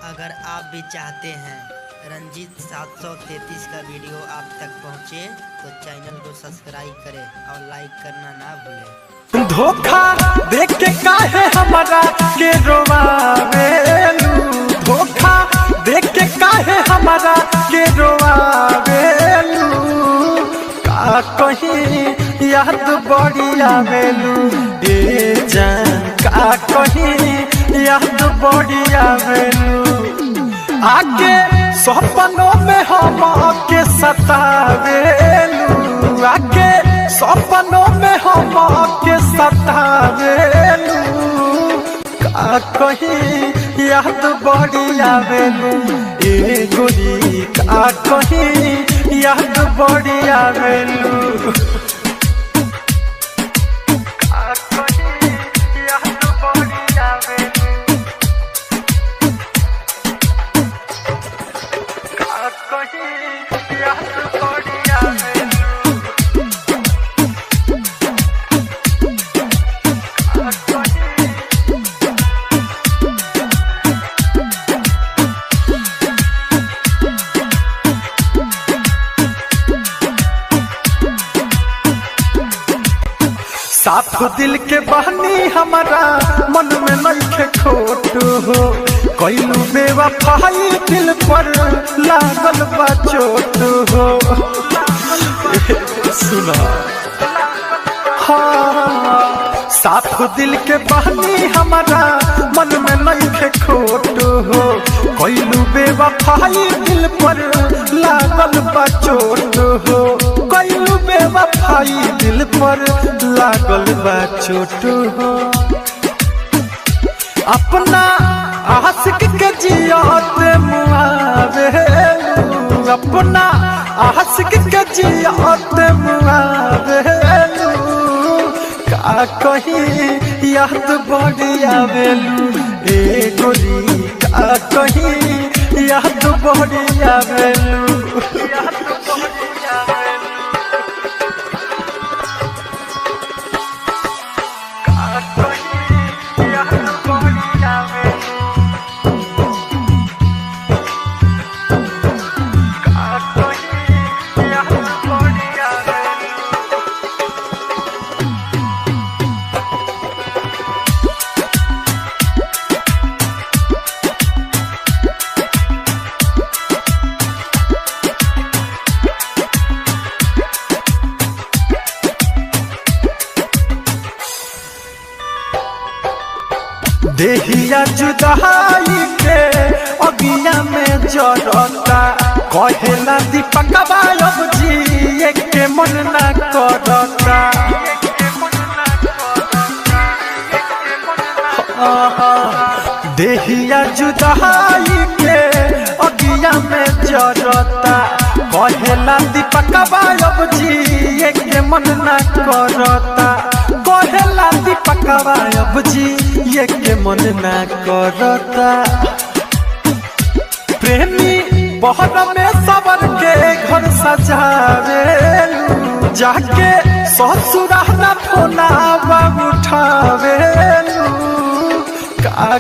अगर आप भी चाहते हैं रंजीत 733 का वीडियो आप तक पहुंचे तो चैनल को सब्सक्राइब करें और लाइक करना ना भूलें। धोखा देख के काहे हमारा के रोवावेलू, धोखा देख के काहे हमारा के रोवावेलू, का कहीं याद बड़ी आवेलू ए जान, का कहीं याद बड़ी आवेलू, आगे सपनों में हम के सतावेलू, आगे सपनों में हम के सतावेलू, का कहीं याद बड़ी आवेलू ए गोरी, का कहीं याद बड़ी आवेलू, का कहीं याद बड़ी आवेलू, का कहीं याद बड़ी आवेलू। साफ दिल के बहनी हमारा मन में नइखे खोट हो, कइलू बेवफाई दिल पर लागल बा चोट हो, सुना हाँ, साफ दिल के बहनी हमारा मन में नइखे खोट हो, कइलू बेवफाई दिल पर लागल बा चोट हो, कइलू बेवफाई दिल पर लागल बा चोट हो, अपना आशिक के जियात मुआवेलू, अपना आशिक के जियात मुआवेलू, का कहीं याद बड़ी आवेलू ए गोरी, का कहीं याद बड़ी आवेलू, याद बड़ी आवेलू, का कहीं याद बड़ी आवेलू, का कहीं याद बड़ी आवेलू। देहिया जुदाई के अगिया में जरता, कहेला दीपकवा अब जी के मन ना करता, देहिया जुदाई के अगिया में जरता, कहेला दीपकवा अब जी के मन ना करता, कहेला दीपकवा अब जी ये के मन ना करता, प्रेमी बहर में सबर के घर सजावेलू, जाके ससुरा ना फोना उठावेलू, का